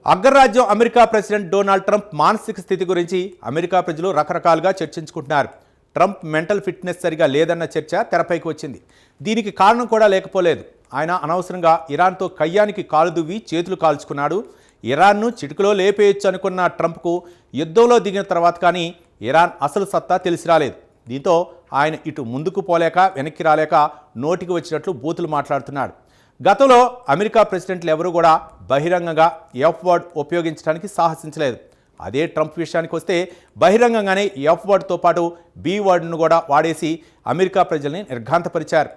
అగ్రరాజ్యం America president Donald Trump మానసిక స్థితి గురించి అమెరికా ప్రజలు రకరకాలుగా చర్చించుకుంటున్నారు. ట్రంప్ మెంటల్ ఫిట్నెస్ సరిగా లేదన్న చర్చ తెరపైకి వచ్చింది. దీనికి కారణం కూడా లేకపోలేదు. ఆయన అనవసరంగా ఇరాన్తో కయ్యానికి కాలు దువ్వి చేతులు కాల్చుకున్నాడు. ఇరాన్ను చిటికలో లేపేయొచ్చు అనుకున్న ట్రంప్కు యుద్ధంలో దిగిన తర్వాత కానీ ఇరాన్ అసలు సత్తా తెలిసి రాలేదు. దీంతో ఆయన ఇటు ముందుకు పోలేక వెనక్కి రాలేక నోటికి వచ్చినట్లు బూతులు మాట్లాడుతున్నాడు. గతంలో అమెరికా ప్రెసిడెంట్లు ఎవరూ కూడా బహిరంగంగా ఎఫ్ వర్డ్ ఉపయోగించడానికి సాహసించలేదు. అదే ట్రంప్ విషయానికి వస్తే బహిరంగంగానే ఎఫ్ వర్డ్తో పాటు బి వర్డ్ను కూడా వాడేసి అమెరికా ప్రజల్ని నిర్ఘాంతపరిచారు.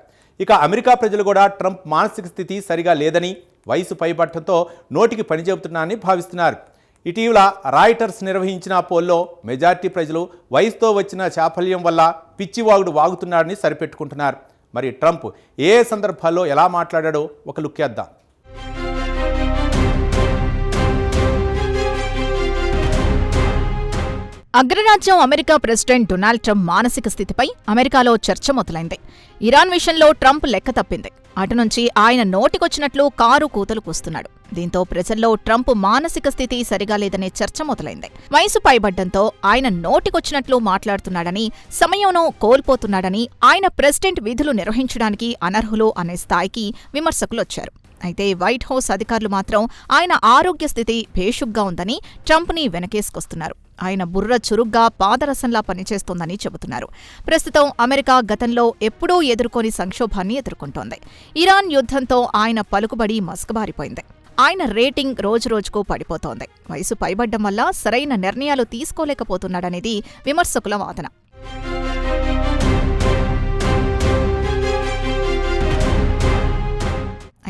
ఇక అమెరికా ప్రజలు కూడా ట్రంప్ మానసిక స్థితి సరిగా లేదని, వయసు పైబట్టంతో నోటికి పని చెబుతున్నారని భావిస్తున్నారు. ఇటీవల రాయిటర్స్ నిర్వహించిన పోల్లో మెజార్టీ ప్రజలు వయసుతో వచ్చిన చాపల్యం వల్ల పిచ్చివాగుడు వాగుతున్నారని సరిపెట్టుకుంటున్నారు. మరి ట్రంప్ ఏ సందర్భాల్లో ఎలా మాట్లాడాడో ఒక లుక్ వేద్దాం. అగ్రరాజ్యం అమెరికా ప్రెసిడెంట్ డొనాల్డ్ ట్రంప్ మానసిక స్థితిపై అమెరికాలో చర్చ మొదలైంది. ఇరాన్ విషయంలో ట్రంప్ లెక్క తప్పింది. అటు నుంచి ఆయన నోటికొచ్చినట్లు కారు కూతలు కూస్తున్నాడు. దీంతో ప్రజల్లో ట్రంప్ మానసిక స్థితి సరిగా లేదనే చర్చ మొదలైంది. వయసు పైబడ్డంతో ఆయన నోటికొచ్చినట్లు మాట్లాడుతున్నాడని, సమయంను కోల్పోతున్నాడని, ఆయన ప్రెసిడెంట్ విధులు నిర్వహించడానికి అనర్హులు అనే స్థాయికి విమర్శకులొచ్చారు. అయితే వైట్ హౌస్ అధికారులు మాత్రం ఆయన ఆరోగ్య స్థితి భేషుగ్గా ఉందని ట్రంప్ని వెనకేసుకొస్తున్నారు. ఆయన బుర్ర చురుగ్గా పాదరసంలా పనిచేస్తోందని చెబుతున్నారు. ప్రస్తుతం అమెరికా గతంలో ఎప్పుడూ ఎదుర్కోని సంక్షోభాన్ని ఎదుర్కొంటోంది. ఇరాన్ యుద్ధంతో ఆయన పలుకుబడి మసకబారిపోయింది. ఆయన రేటింగ్ రోజురోజుకు పడిపోతోంది. వయసు పైబడ్డం వల్ల సరైన నిర్ణయాలు తీసుకోలేకపోతున్నాడనేది విమర్శకుల వాదన.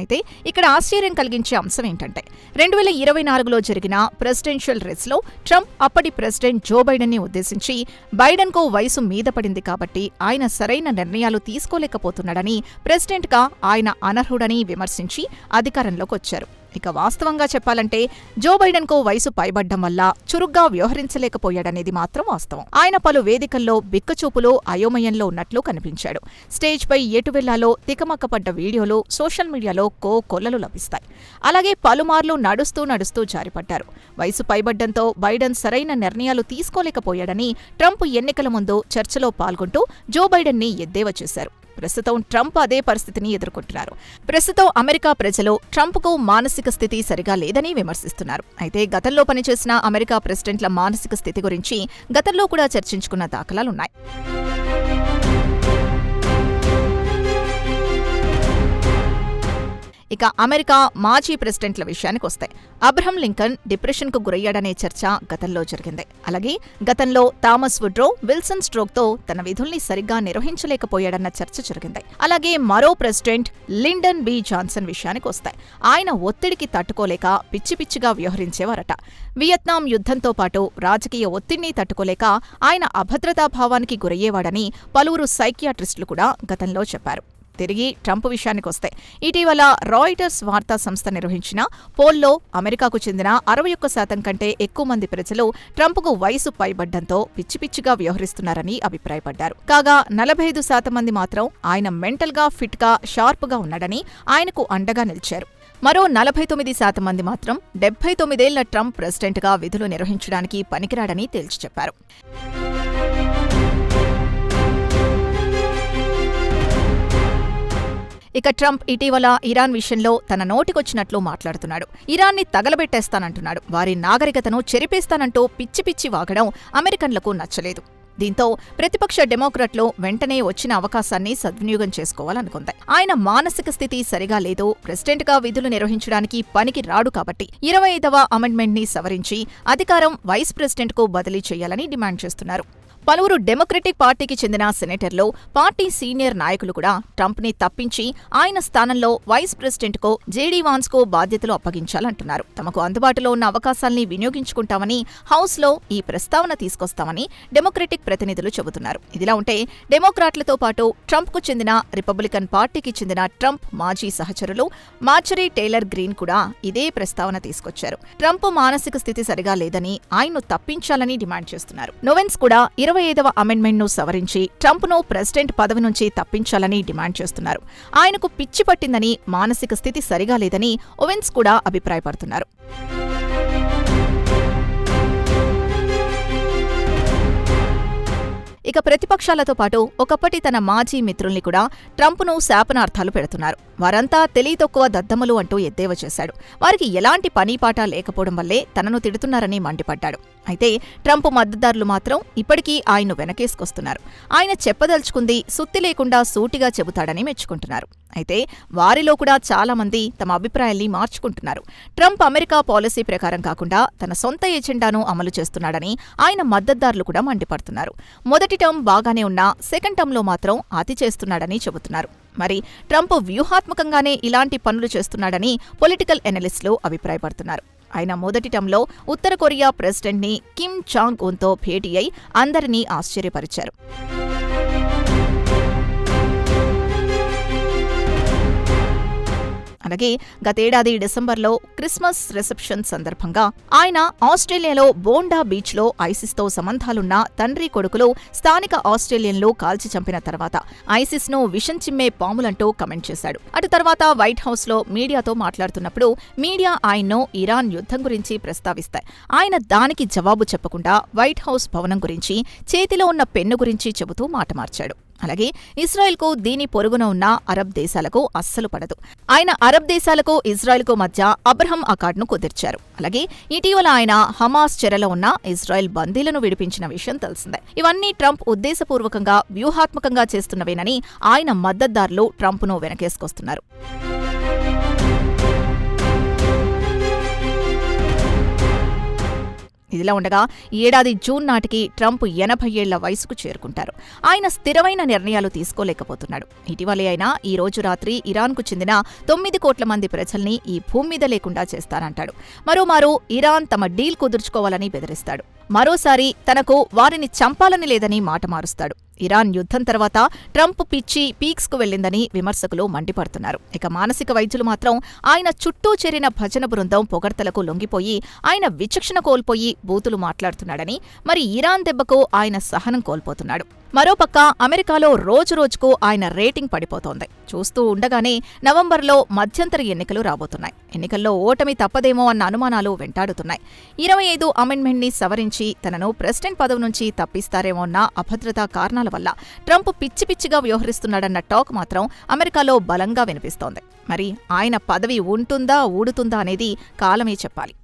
అయితే ఇక్కడ ఆశ్చర్యం కలిగించే అంశం ఏంటంటే 2024లో జరిగిన ప్రెసిడెన్షియల్ రేస్లో ట్రంప్ అప్పటి ప్రెసిడెంట్ జో బైడెన్ని ఉద్దేశించి బైడెన్కు వయసు మీద పడింది కాబట్టి ఆయన సరైన నిర్ణయాలు తీసుకోలేకపోతున్నాడని, ప్రెసిడెంట్గా ఆయన అనర్హుడని విమర్శించి అధికారంలోకి వచ్చారు. ఇక వాస్తవంగా చెప్పాలంటే జో బైడెన్కు వయసు పైబడ్డం వల్ల చురుగ్గా వ్యవహరించలేకపోయాడనేది మాత్రం వాస్తవం. ఆయన పలు వేదికల్లో బిక్కచూపులో అయోమయంలో ఉన్నట్లు కనిపించాడు. స్టేజ్పై ఎటు వెళ్లాలో తికమక్కపడ్డ వీడియోలు సోషల్ మీడియాలో కొల్లలు లభిస్తాయి. అలాగే పలుమార్లు నడుస్తూ జారిపడ్డారు. వయసు పైబడ్డంతో బైడెన్ సరైన నిర్ణయాలు తీసుకోలేకపోయాడని ట్రంప్ ఎన్నికల ముందు చర్చలో పాల్గొంటూ జో బైడెన్ని ఎద్దేవా చేశారు. ప్రస్తుతం ట్రంప్ అదే పరిస్థితిని ఎదుర్కొంటున్నారు. ప్రస్తుతం అమెరికా ప్రజలు ట్రంప్కు మానసిక స్థితి సరిగా లేదని విమర్శిస్తున్నారు. అయితే గతంలో పనిచేసిన అమెరికా ప్రెసిడెంట్ల మానసిక స్థితి గురించి గతంలో కూడా చర్చించుకున్న దాఖలాలున్నాయి. ఇక అమెరికా మాజీ ప్రెసిడెంట్ల విషయానికొస్తే అబ్రహం లింకన్ డిప్రెషన్కు గురయ్యాడనే చర్చ గతంలో జరిగింది. అలాగే గతంలో థామస్ వుడ్రో విల్సన్ స్ట్రోక్తో తన విధుల్ని సరిగ్గా నిర్వహించలేకపోయాడన్న చర్చ జరిగింది. అలాగే మరో ప్రెసిడెంట్ లిండన్ బి జాన్సన్ విషయానికొస్తే ఆయన ఒత్తిడికి తట్టుకోలేక పిచ్చిపిచ్చిగా వ్యవహరించేవారట. వియత్నాం యుద్ధంతో పాటు రాజకీయ ఒత్తిడిని తట్టుకోలేక ఆయన అభద్రతాభావానికి గురయ్యేవాడని పలువురు సైకియాట్రిస్టులు కూడా గతంలో చెప్పారు. తిరిగి ట్రంప్ విషయానికొస్తే ఇటీవల రాయిటర్స్ వార్తా సంస్థ నిర్వహించిన పోల్లో అమెరికాకు చెందిన 61% కంటే ఎక్కువ మంది ప్రజలు ట్రంప్కు వయసు పైబడ్డంతో పిచ్చిపిచ్చిగా వ్యవహరిస్తున్నారని అభిప్రాయపడ్డారు. కాగా 45% మంది మాత్రం ఆయన మెంటల్గా ఫిట్గా షార్ప్గా ఉన్నాడని ఆయనకు అండగా నిలిచారు. మరో 49% మంది మాత్రం 79 ఏళ్ల ట్రంప్ ప్రెసిడెంట్గా విధులు నిర్వహించడానికి పనికిరాడని తేల్చి చెప్పారు. ఇక ట్రంప్ ఇటీవల ఇరాన్ విషయంలో తన నోటికొచ్చినట్లు మాట్లాడుతున్నాడు. ఇరాన్ని తగలబెట్టేస్తానంటున్నాడు. వారి నాగరికతను చెరిపేస్తానంటూ పిచ్చి వాగడం అమెరికన్లకు నచ్చలేదు. దీంతో ప్రతిపక్ష డెమోక్రాట్లు వెంటనే వచ్చిన అవకాశాన్ని సద్వినియోగం చేసుకోవాలనుకుంది. ఆయన మానసిక స్థితి సరిగా లేదు, ప్రెసిడెంట్గా విధులు నిర్వహించడానికి పనికి రాడు కాబట్టి 25వ అమెండ్మెంట్ని సవరించి అధికారం వైస్ ప్రెసిడెంట్కు బదిలీ చేయాలని డిమాండ్ చేస్తున్నారు. పలువురు డెమోక్రటిక్ పార్టీకి చెందిన సెనేటర్లు, పార్టీ సీనియర్ నాయకులు కూడా ట్రంప్ని తప్పించి ఆయన స్థానంలో వైస్ ప్రెసిడెంట్కు జేడీ వాన్స్కు బాధ్యతలు అప్పగించాలంటున్నారు. తమకు అందుబాటులో ఉన్న అవకాశాల్ని వినియోగించుకుంటామని హౌస్లో ఈ ప్రస్తావన తీసుకొస్తామని డెమోక్రటిక్ ప్రతినిధులు చెబుతున్నారు. ఇదిలా ఉంటే డెమోక్రాట్లతో పాటు ట్రంప్కు చెందిన రిపబ్లికన్ పార్టీకి చెందిన ట్రంప్ మాజీ సహచరులు మార్జరీ టేలర్ గ్రీన్ కూడా ఇదే ప్రస్తావన తీసుకొచ్చారు. ట్రంప్ మానసిక స్థితి సరిగా లేదని, ఆయన్ను తప్పించాలని డిమాండ్ చేస్తున్నారు. నోవెన్స్ కూడా 25వ అమెండ్మెంట్ను సవరించి ట్రంప్ను ప్రెసిడెంట్ పదవి నుంచి తప్పించాలని డిమాండ్ చేస్తున్నారు. ఆయనకు పిచ్చి పట్టిందని, మానసిక స్థితి సరిగా లేదని ఓవెన్స్ కూడా అభిప్రాయపడుతున్నారు. ఇక ప్రతిపక్షాలతో పాటు ఒకప్పటి తన మాజీ మిత్రుల్ని కూడా ట్రంప్ను శాపనార్థాలు పెడుతున్నారు. వారంతా తెలివితక్కువ దద్దమ్మలు అంటూ ఎద్దేవా చేశాడు. వారికి ఎలాంటి పనీపాట లేకపోవడం వల్లే తనను తిడుతున్నారని మండిపడ్డాడు. అయితే ట్రంప్ మద్దతుదారులు మాత్రం ఇప్పటికీ ఆయన్ను వెనకేసుకొస్తున్నారు. ఆయన చెప్పదలుచుకుంది సుత్తి లేకుండా సూటిగా చెబుతాడని మెచ్చుకుంటున్నారు. అయితే వారిలో కూడా చాలా మంది తమ అభిప్రాయాల్ని మార్చుకుంటున్నారు. ట్రంప్ అమెరికా పాలసీ ప్రకారం కాకుండా తన సొంత ఎజెండాను అమలు చేస్తున్నాడని ఆయన మద్దతుదారులు కూడా మండిపడుతున్నారు. మొదటి టర్మ్ బాగానే ఉన్నా సెకండ్ టర్మ్లో మాత్రం అతి చేస్తున్నాడని చెబుతున్నారు. మరి ట్రంప్ వ్యూహాత్మకంగానే ఇలాంటి పనులు చేస్తున్నాడని పొలిటికల్ ఎనలిస్టులు అభిప్రాయపడుతున్నారు. ఆయన మొదటి టర్మ్లో ఉత్తర కొరియా ప్రెసిడెంట్ని కిమ్ జాంగ్ ఉన్తో భేటీ అయి అందరినీ ఆశ్చర్యపరిచారు. అలాగే గతేడాది డిసెంబర్లో క్రిస్మస్ రిసెప్షన్ సందర్భంగా ఆయన ఆస్ట్రేలియాలో బోండా బీచ్లో ఐసిస్తో సంబంధాలున్న తండ్రి కొడుకులు స్థానిక ఆస్ట్రేలియన్లు కాల్చి చంపిన తర్వాత ఐసిస్ను విషం చిమ్మే పాములంటూ కమెంట్ చేశాడు. అటు తర్వాత వైట్ హౌస్లో మీడియాతో మాట్లాడుతున్నప్పుడు మీడియా ఆయన్ను ఇరాన్ యుద్ధం గురించి ప్రస్తావిస్తాయి. ఆయన దానికి జవాబు చెప్పకుండా వైట్ హౌస్ భవనం గురించి, చేతిలో ఉన్న పెన్ను గురించి చెబుతూ మాట మార్చాడు. అలాగే ఇజ్రాయెల్కు దీని పొరుగున ఉన్న అరబ్ దేశాలకు అస్సలు పడదు. ఆయన అరబ్ దేశాలకు ఇజ్రాయెల్కు మధ్య అబ్రహం అకార్డును కుదిర్చారు. అలాగే ఇటీవల ఆయన హమాస్ చెరలో ఉన్న ఇజ్రాయెల్ బందీలను విడిపించిన విషయం తెలిసిందే. ఇవన్నీ ట్రంప్ ఉద్దేశపూర్వకంగా వ్యూహాత్మకంగా చేస్తున్నవేనని ఆయన మద్దతుదారులు ట్రంప్ను వెనకేసుకొస్తున్నారు. ఇదిలా ఉండగా ఈ ఏడాది జూన్ నాటికి ట్రంప్ 80 ఏళ్ల వయసుకు చేరుకుంటారు. ఆయన స్థిరమైన నిర్ణయాలు తీసుకోలేకపోతున్నాడు. ఇటీవలే ఆయన ఈ రోజు రాత్రి ఇరాన్కు చెందిన 9 కోట్ల మంది ప్రజల్ని ఈ భూమి మీద లేకుండా చేస్తానంటాడు. మరోమారు ఇరాన్ తమ డీల్ కుదుర్చుకోవాలని బెదిరిస్తాడు. మరోసారి తనకు వారిని చంపాలని లేదని మాట మారుస్తాడు. ఇరాన్ యుద్ధం తర్వాత ట్రంప్ పిచ్చి పీక్స్కు వెళ్లిందని విమర్శకులు మండిపడుతున్నారు. ఇక మానసిక వైద్యులు మాత్రం ఆయన చుట్టూ చేరిన భజన బృందం పొగడ్తలకు లొంగిపోయి ఆయన విచక్షణ కోల్పోయి బూతులు మాట్లాడుతున్నాడని, మరి ఇరాన్ దెబ్బకు ఆయన సహనం కోల్పోతున్నాడు. మరోపక్క అమెరికాలో రోజురోజుకు ఆయన రేటింగ్ పడిపోతోంది. చూస్తూ ఉండగానే నవంబర్లో మధ్యంతర ఎన్నికలు రాబోతున్నాయి. ఎన్నికల్లో ఓటమి తప్పదేమో అన్న అనుమానాలు వెంటాడుతున్నాయి. 25 అమెండ్మెంట్ని సవరించి తనను ప్రెసిడెంట్ పదవి నుంచి తప్పిస్తారేమో అన్న అభద్రతా కారణాల వల్ల ట్రంప్ పిచ్చి పిచ్చిగా వ్యవహరిస్తున్నాడన్న టాక్ మాత్రం అమెరికాలో బలంగా వినిపిస్తోంది. మరి ఆయన పదవి ఉంటుందా ఊడుతుందా అనేది కాలమే చెప్పాలి.